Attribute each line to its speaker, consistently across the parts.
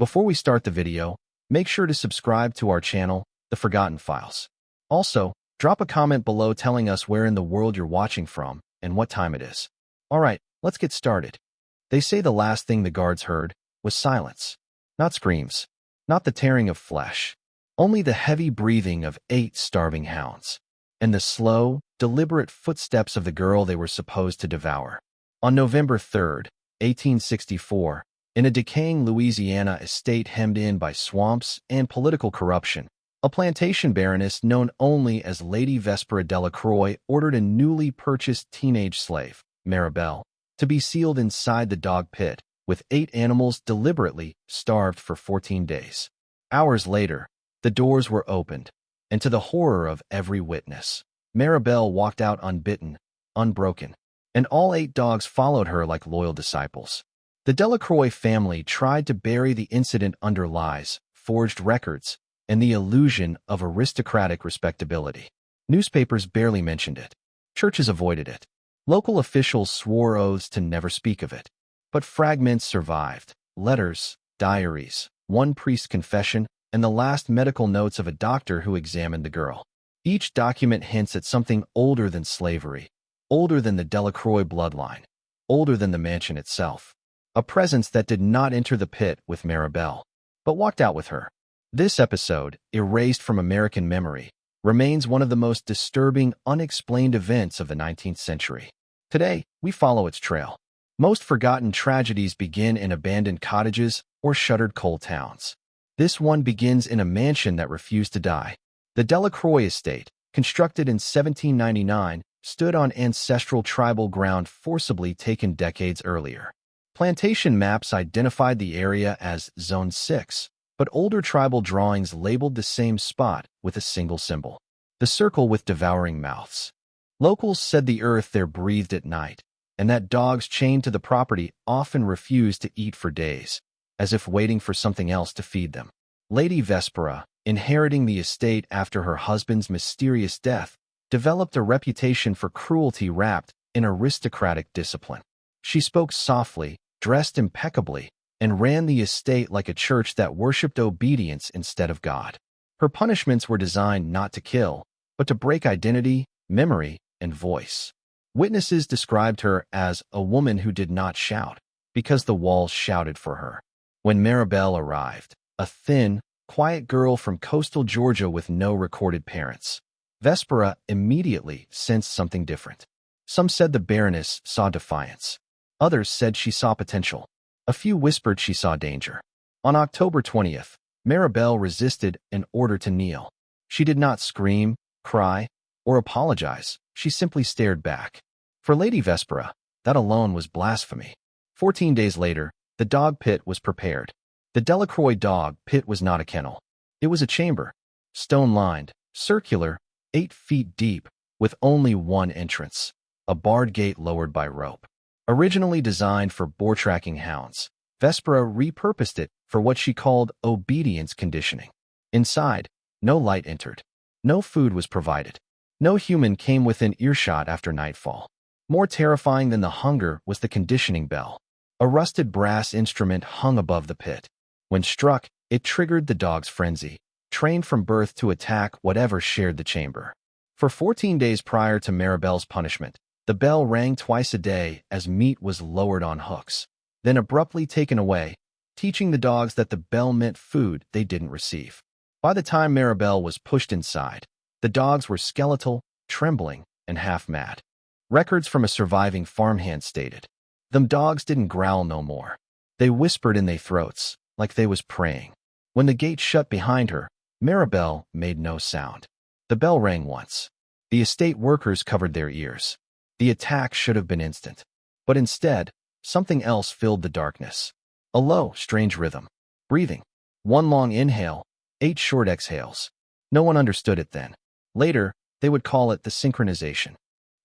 Speaker 1: Before we start the video, make sure to subscribe to our channel, The Forgotten Files. Also, drop a comment below telling us where in the world you're watching from and what time it is. Alright, let's get started. They say the last thing the guards heard was silence. Not screams, not the tearing of flesh, only the heavy breathing of 8 starving hounds, and the slow, deliberate footsteps of the girl they were supposed to devour. On November 3rd, 1864, in a decaying Louisiana estate hemmed in by swamps and political corruption, a plantation baroness known only as Lady Vespera Delacroix ordered a newly purchased teenage slave, Maribel, to be sealed inside the dog pit, with 8 animals deliberately starved for 14 days. Hours later, the doors were opened, and to the horror of every witness, Maribel walked out unbitten, unbroken, and all 8 dogs followed her like loyal disciples. The Delacroix family tried to bury the incident under lies, forged records, and the illusion of aristocratic respectability. Newspapers barely mentioned it. Churches avoided it. Local officials swore oaths to never speak of it. But fragments survived: letters, diaries, one priest's confession, and the last medical notes of a doctor who examined the girl. Each document hints at something older than slavery, older than the Delacroix bloodline, older than the mansion itself. A presence that did not enter the pit with Maribel, but walked out with her. This episode, erased from American memory, remains one of the most disturbing, unexplained events of the 19th century. Today, we follow its trail. Most forgotten tragedies begin in abandoned cottages or shuttered coal towns. This one begins in a mansion that refused to die. The Delacroix estate, constructed in 1799, stood on ancestral tribal ground forcibly taken decades earlier. Plantation maps identified the area as Zone 6, but older tribal drawings labeled the same spot with a single symbol: the circle with devouring mouths. Locals said the earth there breathed at night, and that dogs chained to the property often refused to eat for days, as if waiting for something else to feed them. Lady Vespera, inheriting the estate after her husband's mysterious death, developed a reputation for cruelty wrapped in aristocratic discipline. She spoke softly, dressed impeccably, and ran the estate like a church that worshipped obedience instead of God. Her punishments were designed not to kill, but to break identity, memory, and voice. Witnesses described her as a woman who did not shout, because the walls shouted for her. When Maribel arrived, a thin, quiet girl from coastal Georgia with no recorded parents, Vespera immediately sensed something different. Some said the Baroness saw defiance. Others said she saw potential. A few whispered she saw danger. On October 20th, Maribel resisted an order to kneel. She did not scream, cry, or apologize. She simply stared back. For Lady Vespera, that alone was blasphemy. 14 days later, the dog pit was prepared. The Delacroix dog pit was not a kennel. It was a chamber, stone-lined, circular, 8 feet deep, with only one entrance: a barred gate lowered by rope. Originally designed for boar-tracking hounds, Vespera repurposed it for what she called obedience conditioning. Inside, no light entered. No food was provided. No human came within earshot after nightfall. More terrifying than the hunger was the conditioning bell. A rusted brass instrument hung above the pit. When struck, it triggered the dog's frenzy, trained from birth to attack whatever shared the chamber. For 14 days prior to Maribel's punishment, the bell rang twice a day as meat was lowered on hooks, then abruptly taken away, teaching the dogs that the bell meant food they didn't receive. By the time Maribel was pushed inside, the dogs were skeletal, trembling, and half-mad. Records from a surviving farmhand stated, "Them dogs didn't growl no more. They whispered in they throats, like they was praying." When the gate shut behind her, Maribel made no sound. The bell rang once. The estate workers covered their ears. The attack should have been instant. But instead, something else filled the darkness. A low, strange rhythm. Breathing. One long inhale, 8 short exhales. No one understood it then. Later, they would call it the synchronization.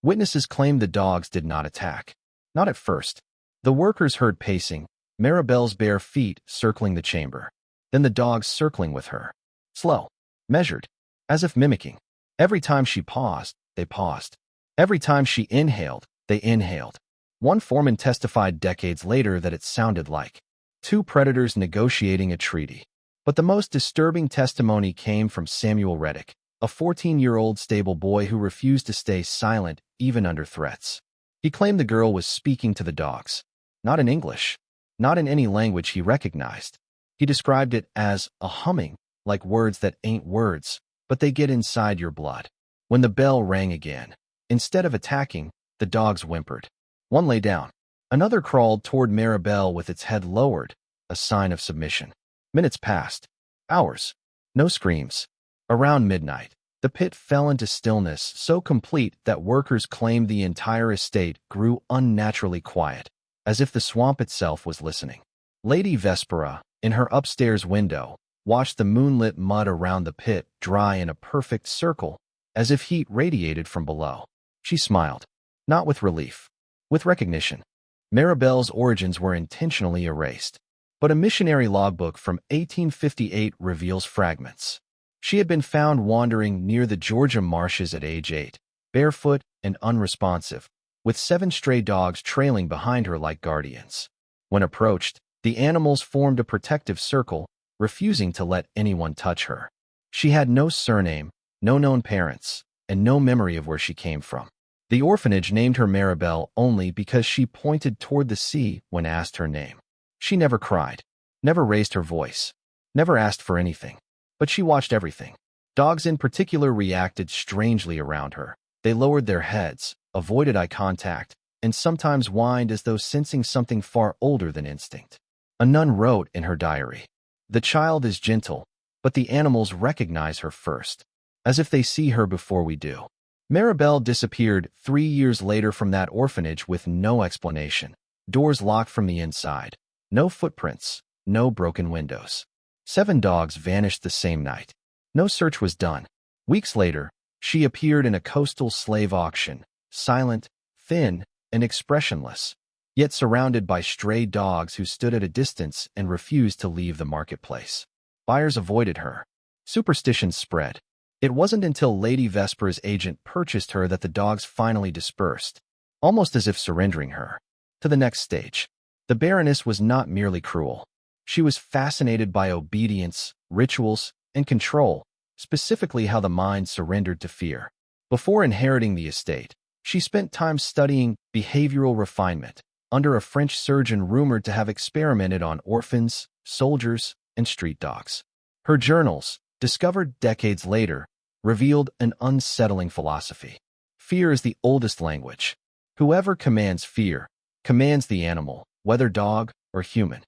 Speaker 1: Witnesses claimed the dogs did not attack. Not at first. The workers heard pacing, Maribel's bare feet circling the chamber. Then the dogs circling with her. Slow. Measured. As if mimicking. Every time she paused, they paused. Every time she inhaled, they inhaled. One foreman testified decades later that it sounded like Two predators negotiating a treaty. But the most disturbing testimony came from Samuel Reddick, a 14-year-old stable boy who refused to stay silent even under threats. He claimed the girl was speaking to the dogs, not in English, not in any language he recognized. He described it as a humming, like words that ain't words, but they get inside your blood. When the bell rang again, instead of attacking, the dogs whimpered. One lay down. Another crawled toward Maribel with its head lowered, a sign of submission. Minutes passed. Hours. No screams. Around midnight, the pit fell into stillness so complete that workers claimed the entire estate grew unnaturally quiet, as if the swamp itself was listening. Lady Vespera, in her upstairs window, watched the moonlit mud around the pit dry in a perfect circle, as if heat radiated from below. She smiled, not with relief, with recognition. Maribel's origins were intentionally erased, but a missionary logbook from 1858 reveals fragments. She had been found wandering near the Georgia marshes at age 8, barefoot and unresponsive, with 7 stray dogs trailing behind her like guardians. When approached, the animals formed a protective circle, refusing to let anyone touch her. She had no surname, no known parents, and no memory of where she came from. The orphanage named her Maribel only because she pointed toward the sea when asked her name. She never cried, never raised her voice, never asked for anything. But she watched everything. Dogs in particular reacted strangely around her. They lowered their heads, avoided eye contact, and sometimes whined as though sensing something far older than instinct. A nun wrote in her diary, "The child is gentle, but the animals recognize her first, as if they see her before we do." Maribel disappeared 3 years later from that orphanage with no explanation. Doors locked from the inside. No footprints, no broken windows. 7 dogs vanished the same night. No search was done. Weeks later, she appeared in a coastal slave auction, silent, thin, and expressionless, yet surrounded by stray dogs who stood at a distance and refused to leave the marketplace. Buyers avoided her. Superstitions spread. It wasn't until Lady Vespera's agent purchased her that the dogs finally dispersed, almost as if surrendering her to the next stage. The Baroness was not merely cruel. She was fascinated by obedience, rituals, and control, specifically how the mind surrendered to fear. Before inheriting the estate, she spent time studying behavioral refinement under a French surgeon rumored to have experimented on orphans, soldiers, and street dogs. Her journals, discovered decades later, revealed an unsettling philosophy. Fear is the oldest language. Whoever commands fear commands the animal, whether dog or human.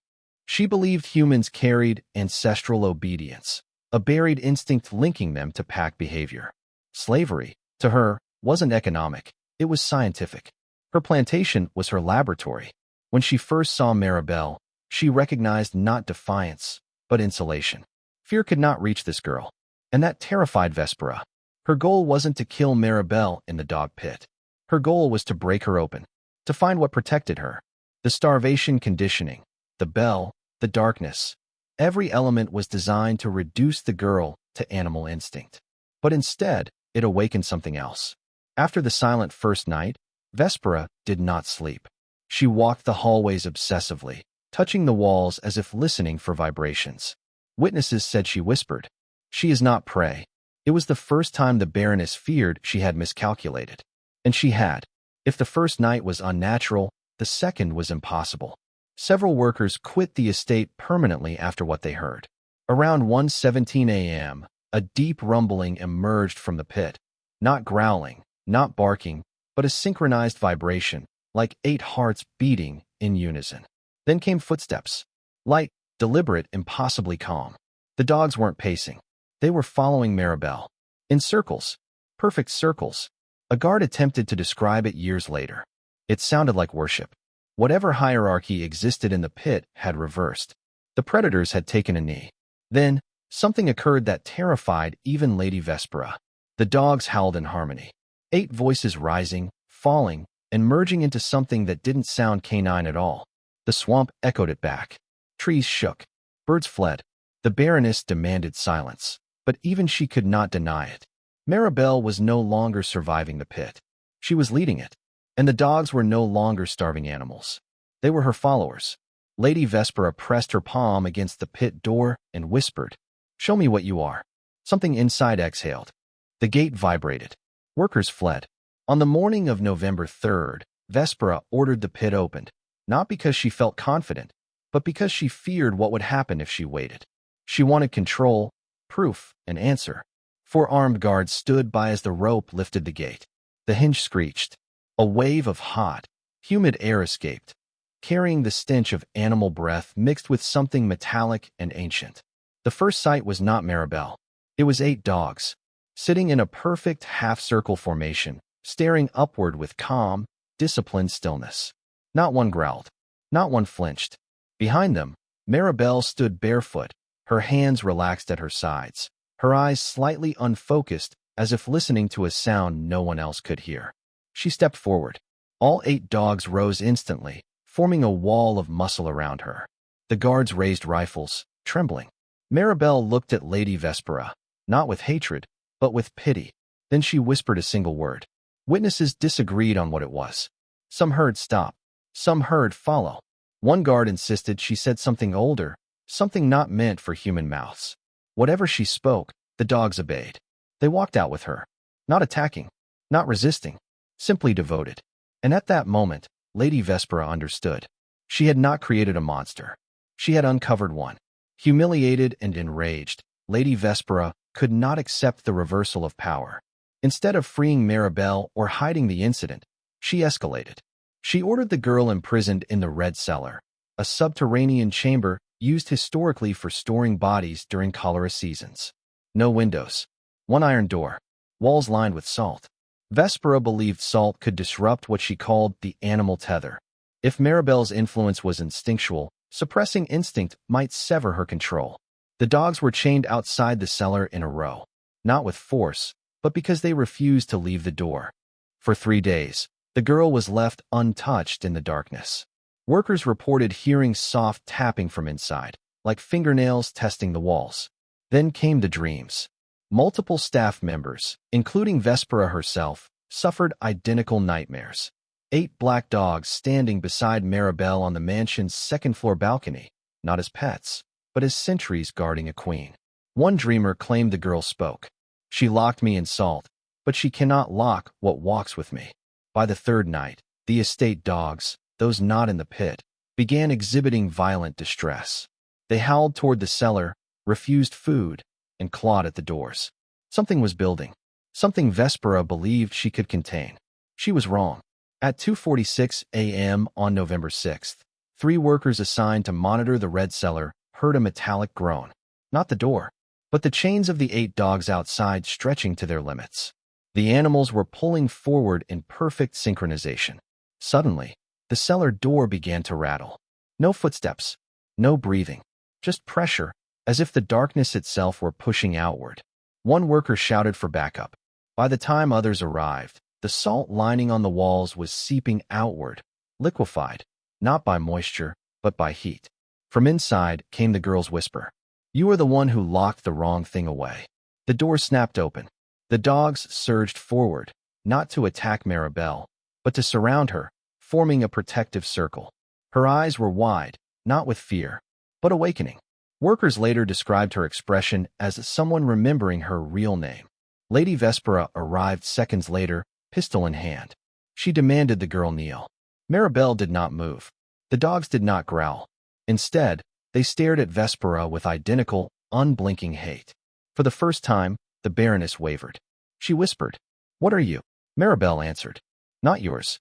Speaker 1: She believed humans carried ancestral obedience, a buried instinct linking them to pack behavior. Slavery, to her, wasn't economic, it was scientific. Her plantation was her laboratory. When she first saw Maribel, she recognized not defiance, but insulation. Fear could not reach this girl, and that terrified Vespera. Her goal wasn't to kill Maribel in the dog pit. Her goal was to break her open, to find what protected her. The starvation conditioning, the bell, the darkness. Every element was designed to reduce the girl to animal instinct. But instead, it awakened something else. After the silent first night, Vespera did not sleep. She walked the hallways obsessively, touching the walls as if listening for vibrations. Witnesses said she whispered. She is not prey. It was the first time the Baroness feared she had miscalculated. And she had. If the first night was unnatural, the second was impossible. Several workers quit the estate permanently after what they heard. Around 1:17 a.m., a deep rumbling emerged from the pit. Not growling, not barking, but a synchronized vibration, like 8 hearts beating in unison. Then came footsteps. Light, deliberate, impossibly calm. The dogs weren't pacing. They were following Maribel. In circles. Perfect circles. A guard attempted to describe it years later. It sounded like worship. Whatever hierarchy existed in the pit had reversed. The predators had taken a knee. Then, something occurred that terrified even Lady Vespera. The dogs howled in harmony. 8 voices rising, falling, and merging into something that didn't sound canine at all. The swamp echoed it back. Trees shook. Birds fled. The Baroness demanded silence, but even she could not deny it. Maribel was no longer surviving the pit. She was leading it. And the dogs were no longer starving animals. They were her followers. Lady Vespera pressed her palm against the pit door and whispered, "Show me what you are." Something inside exhaled. The gate vibrated. Workers fled. On the morning of November 3rd, Vespera ordered the pit opened, not because she felt confident, but because she feared what would happen if she waited. She wanted control, proof, an answer. 4 armed guards stood by as the rope lifted the gate. The hinge screeched. A wave of hot, humid air escaped, carrying the stench of animal breath mixed with something metallic and ancient. The first sight was not Maribel. It was 8 dogs, sitting in a perfect half-circle formation, staring upward with calm, disciplined stillness. Not one growled. Not one flinched. Behind them, Maribel stood barefoot, her hands relaxed at her sides, her eyes slightly unfocused as if listening to a sound no one else could hear. She stepped forward. All 8 dogs rose instantly, forming a wall of muscle around her. The guards raised rifles, trembling. Maribel looked at Lady Vespera, not with hatred, but with pity. Then she whispered a single word. Witnesses disagreed on what it was. Some heard stop. Some heard follow. One guard insisted she said something older, something not meant for human mouths. Whatever she spoke, the dogs obeyed. They walked out with her, not attacking, not resisting, simply devoted. And at that moment, Lady Vespera understood. She had not created a monster. She had uncovered one. Humiliated and enraged, Lady Vespera could not accept the reversal of power. Instead of freeing Maribel or hiding the incident, she escalated. She ordered the girl imprisoned in the Red Cellar, a subterranean chamber used historically for storing bodies during cholera seasons. No windows. One iron door. Walls lined with salt. Vespera believed salt could disrupt what she called the animal tether. If Maribel's influence was instinctual, suppressing instinct might sever her control. The dogs were chained outside the cellar in a row, not with force, but because they refused to leave the door. For 3 days, the girl was left untouched in the darkness. Workers reported hearing soft tapping from inside, like fingernails testing the walls. Then came the dreams. Multiple staff members, including Vespera herself, suffered identical nightmares. 8 black dogs standing beside Maribel on the mansion's second-floor balcony, not as pets, but as sentries guarding a queen. One dreamer claimed the girl spoke. She locked me in salt, but she cannot lock what walks with me. By the 3rd night, the estate dogs, those not in the pit, began exhibiting violent distress. They howled toward the cellar, refused food, and clawed at the doors. Something was building. Something Vespera believed she could contain. She was wrong. At 2:46 a.m. on November 6th, 3 workers assigned to monitor the Red Cellar heard a metallic groan. Not the door, but the chains of the 8 dogs outside stretching to their limits. The animals were pulling forward in perfect synchronization. Suddenly, the cellar door began to rattle. No footsteps, no breathing, just pressure, as if the darkness itself were pushing outward. One worker shouted for backup. By the time others arrived, the salt lining on the walls was seeping outward, liquefied, not by moisture, but by heat. From inside came the girl's whisper. "You are the one who locked the wrong thing away." The door snapped open. The dogs surged forward, not to attack Maribel, but to surround her, forming a protective circle. Her eyes were wide, not with fear, but awakening. Workers later described her expression as someone remembering her real name. Lady Vespera arrived seconds later, pistol in hand. She demanded the girl kneel. Maribel did not move. The dogs did not growl. Instead, they stared at Vespera with identical, unblinking hate. For the first time, the Baroness wavered. She whispered, "What are you?" Maribel answered, "Not yours."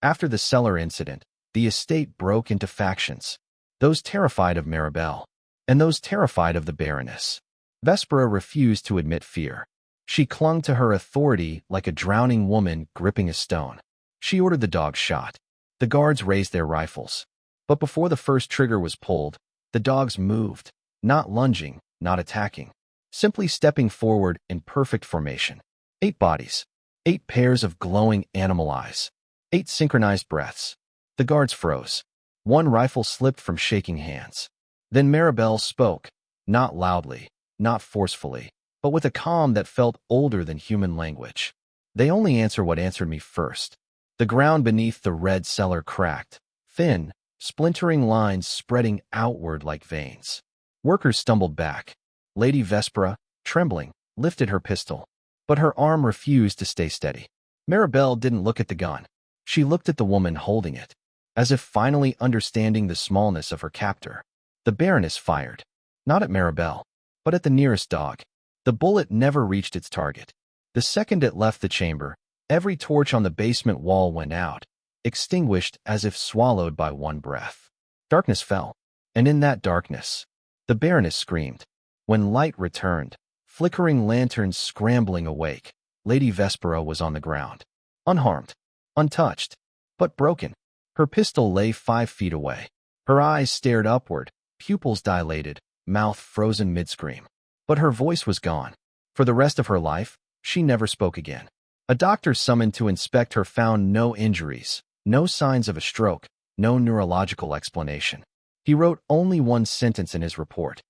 Speaker 1: After the cellar incident, the estate broke into factions. Those terrified of Maribel, and those terrified of the Baroness. Vespera refused to admit fear. She clung to her authority like a drowning woman gripping a stone. She ordered the dogs shot. The guards raised their rifles. But before the first trigger was pulled, the dogs moved, not lunging, not attacking, simply stepping forward in perfect formation. 8 bodies, 8 pairs of glowing animal eyes, 8 synchronized breaths. The guards froze. One rifle slipped from shaking hands. Then Maribel spoke, not loudly, not forcefully, but with a calm that felt older than human language. "They only answer what answered me first." The ground beneath the Red Cellar cracked, thin, splintering lines spreading outward like veins. Workers stumbled back. Lady Vespera, trembling, lifted her pistol, but her arm refused to stay steady. Maribel didn't look at the gun. She looked at the woman holding it, as if finally understanding the smallness of her captor. The Baroness fired, not at Maribel, but at the nearest dog. The bullet never reached its target. The second it left the chamber, every torch on the basement wall went out, extinguished as if swallowed by one breath. Darkness fell, and in that darkness, the Baroness screamed. When light returned, flickering lanterns scrambling awake, Lady Vespera was on the ground, unharmed, untouched, but broken. Her pistol lay 5 feet away. Her eyes stared upward, pupils dilated, mouth frozen mid-scream. But her voice was gone. For the rest of her life, she never spoke again. A doctor summoned to inspect her found no injuries, no signs of a stroke, no neurological explanation. He wrote only one sentence in his report.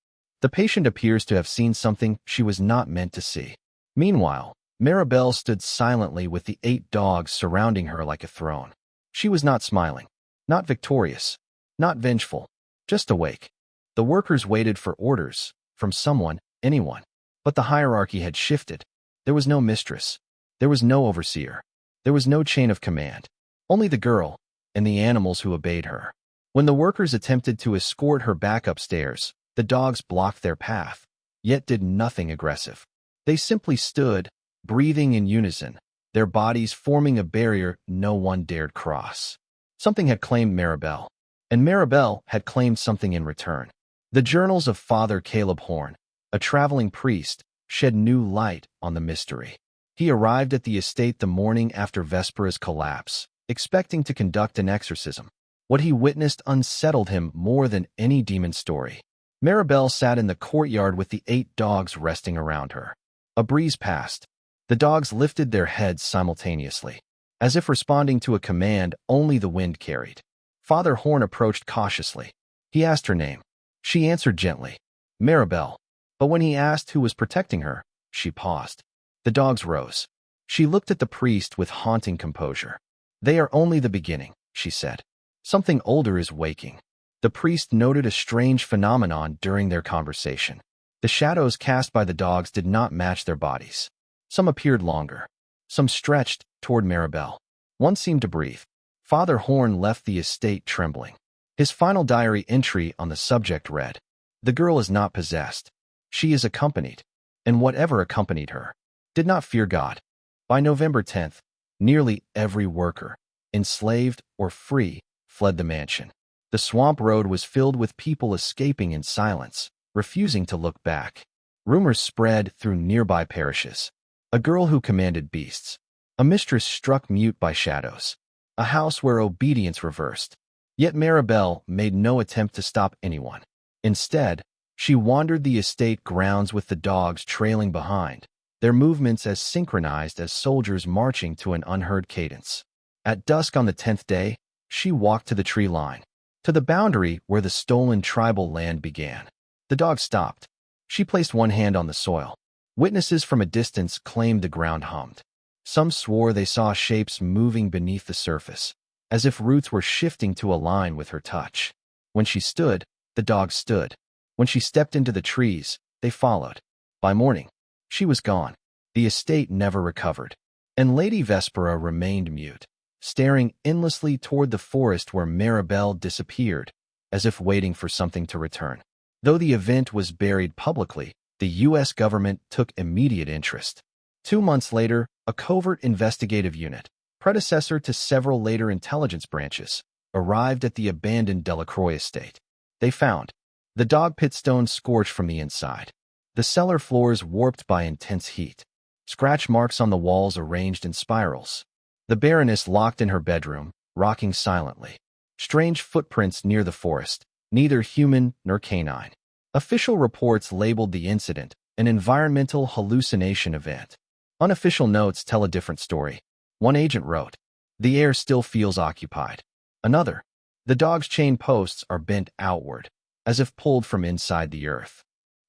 Speaker 1: The patient appears to have seen something she was not meant to see. Meanwhile, Maribel stood silently with the 8 dogs surrounding her like a throne. She was not smiling, not victorious, not vengeful, just awake. The workers waited for orders, from someone, anyone. But the hierarchy had shifted. There was no mistress. There was no overseer. There was no chain of command. Only the girl, and the animals who obeyed her. When the workers attempted to escort her back upstairs, the dogs blocked their path, yet did nothing aggressive. They simply stood, breathing in unison, their bodies forming a barrier no one dared cross. Something had claimed Maribel, and Maribel had claimed something in return. The journals of Father Caleb Horn, a traveling priest, shed new light on the mystery. He arrived at the estate the morning after Vespera's collapse, expecting to conduct an exorcism. What he witnessed unsettled him more than any demon story. Maribel sat in the courtyard with the 8 dogs resting around her. A breeze passed. The dogs lifted their heads simultaneously, as if responding to a command only the wind carried. Father Horn approached cautiously. He asked her name. She answered gently, Maribel. But when he asked who was protecting her, she paused. The dogs rose. She looked at the priest with haunting composure. They are only the beginning, she said. Something older is waking. The priest noted a strange phenomenon during their conversation. The shadows cast by the dogs did not match their bodies. Some appeared longer. Some stretched toward Maribel. One seemed to breathe. Father Horn left the estate trembling. His final diary entry on the subject read, "The girl is not possessed. She is accompanied, and whatever accompanied her did not fear God." By November 10th, nearly every worker, enslaved or free, fled the mansion. The swamp road was filled with people escaping in silence, refusing to look back. Rumors spread through nearby parishes. A girl who commanded beasts. A mistress struck mute by shadows. A house where obedience reversed. Yet Maribel made no attempt to stop anyone. Instead, she wandered the estate grounds with the dogs trailing behind, their movements as synchronized as soldiers marching to an unheard cadence. At dusk on the 10th day, she walked to the tree line, to the boundary where the stolen tribal land began. The dog stopped. She placed one hand on the soil. Witnesses from a distance claimed the ground hummed. Some swore they saw shapes moving beneath the surface, as if roots were shifting to align with her touch. When she stood, the dogs stood. When she stepped into the trees, they followed. By morning, she was gone. The estate never recovered, and Lady Vespera remained mute, staring endlessly toward the forest where Maribel disappeared, as if waiting for something to return. Though the event was buried publicly, the U.S. government took immediate interest. 2 months later, a covert investigative unit, predecessor to several later intelligence branches, arrived at the abandoned Delacroix estate. They found the dog pit stones scorched from the inside, the cellar floors warped by intense heat, scratch marks on the walls arranged in spirals, the Baroness locked in her bedroom, rocking silently, strange footprints near the forest, neither human nor canine. Official reports labeled the incident an environmental hallucination event. Unofficial notes tell a different story. One agent wrote, "The air still feels occupied." Another, "The dog's chain posts are bent outward, as if pulled from inside the earth."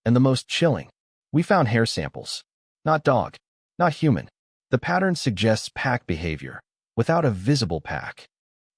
Speaker 1: And the most chilling, "We found hair samples. Not dog, not human. The pattern suggests pack behavior, without a visible pack."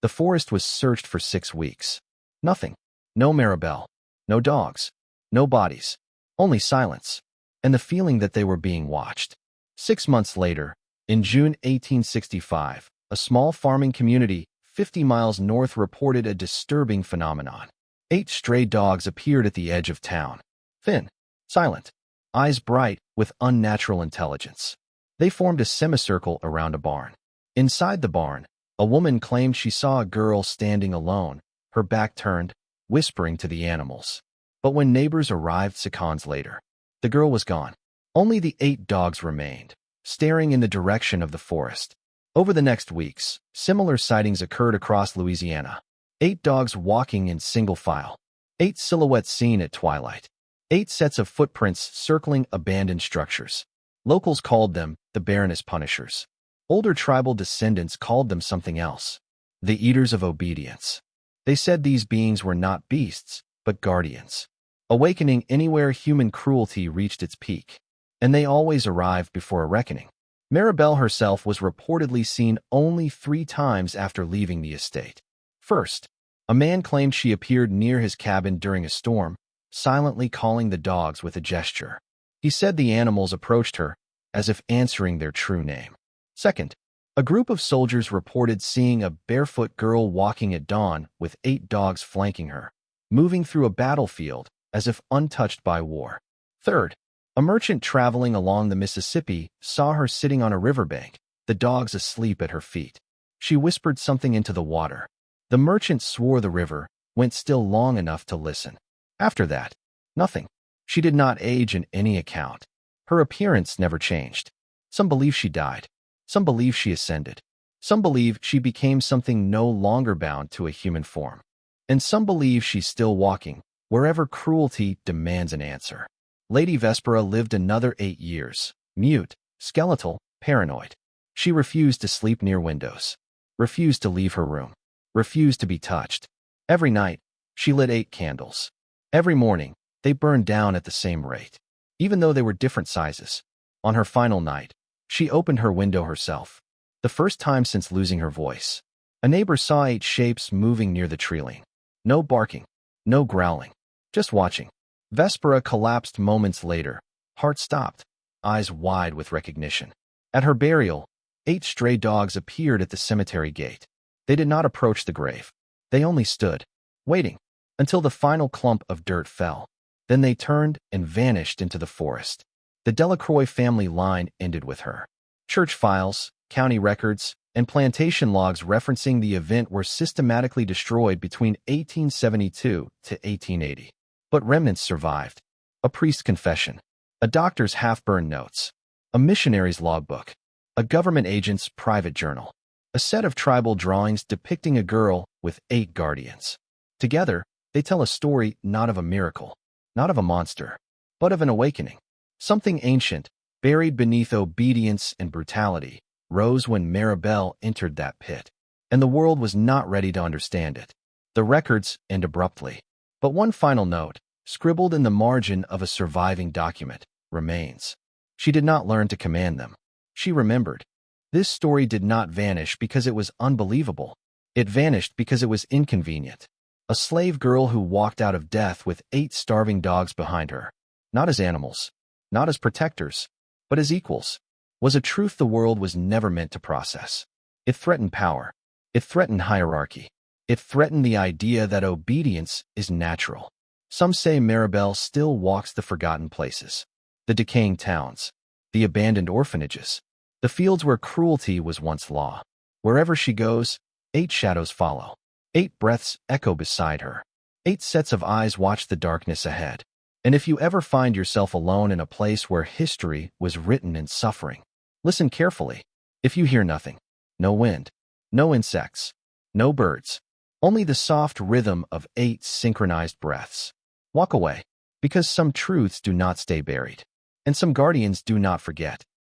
Speaker 1: The forest was searched for 6 weeks. Nothing. No Maribel. No dogs. No bodies. Only silence. And the feeling that they were being watched. 6 months later, in June 1865, a small farming community 50 miles north reported a disturbing phenomenon. 8 stray dogs appeared at the edge of town. Thin, silent, eyes bright with unnatural intelligence. They formed a semicircle around a barn. Inside the barn, a woman claimed she saw a girl standing alone, her back turned, whispering to the animals. But when neighbors arrived seconds later, the girl was gone. Only the 8 dogs remained, staring in the direction of the forest. Over the next weeks, similar sightings occurred across Louisiana. 8 dogs walking in single file. 8 silhouettes seen at twilight. 8 sets of footprints circling abandoned structures. Locals called them the Baroness Punishers. Older tribal descendants called them something else. The Eaters of Obedience. They said these beings were not beasts, but guardians, awakening anywhere human cruelty reached its peak. And they always arrived before a reckoning. Maribel herself was reportedly seen only 3 times after leaving the estate. First, a man claimed she appeared near his cabin during a storm, silently calling the dogs with a gesture. He said the animals approached her, as if answering their true name. Second, a group of soldiers reported seeing a barefoot girl walking at dawn with 8 dogs flanking her, moving through a battlefield as if untouched by war. Third, a merchant traveling along the Mississippi saw her sitting on a riverbank, the dogs asleep at her feet. She whispered something into the water. The merchant swore the river went still long enough to listen. After that, nothing. She did not age in any account. Her appearance never changed. Some believe she died. Some believe she ascended. Some believe she became something no longer bound to a human form. And some believe she's still walking, wherever cruelty demands an answer. Lady Vespera lived another 8 years, mute, skeletal, paranoid. She refused to sleep near windows, refused to leave her room, refused to be touched. Every night, she lit 8 candles. Every morning, they burned down at the same rate, even though they were different sizes. On her final night, she opened her window herself, the first time since losing her voice. A neighbor saw 8 shapes moving near the treeline. No barking, no growling, just watching. Vespera collapsed moments later, heart stopped, eyes wide with recognition. At her burial, 8 stray dogs appeared at the cemetery gate. They did not approach the grave. They only stood, waiting, until the final clump of dirt fell. Then they turned and vanished into the forest. The Delacroix family line ended with her. Church files, county records, and plantation logs referencing the event were systematically destroyed between 1872 to 1880. But remnants survived. A priest's confession, a doctor's half-burned notes, a missionary's logbook, a government agent's private journal, a set of tribal drawings depicting a girl with 8 guardians. Together, they tell a story not of a miracle, not of a monster, but of an awakening. Something ancient, buried beneath obedience and brutality, rose when Maribel entered that pit, and the world was not ready to understand it. The records end abruptly. But one final note, scribbled in the margin of a surviving document, remains. She did not learn to command them. She remembered. This story did not vanish because it was unbelievable. It vanished because it was inconvenient. A slave girl who walked out of death with 8 starving dogs behind her, not as animals, not as protectors, but as equals, was a truth the world was never meant to process. It threatened power. It threatened hierarchy. It threatened the idea that obedience is natural. Some say Maribel still walks the forgotten places, the decaying towns, the abandoned orphanages, the fields where cruelty was once law. Wherever she goes, 8 shadows follow. 8 breaths echo beside her. 8 sets of eyes watch the darkness ahead. And if you ever find yourself alone in a place where history was written in suffering, listen carefully. If you hear nothing, no wind, no insects, no birds, only the soft rhythm of 8 synchronized breaths, walk away, because some truths do not stay buried, and some guardians do not forget.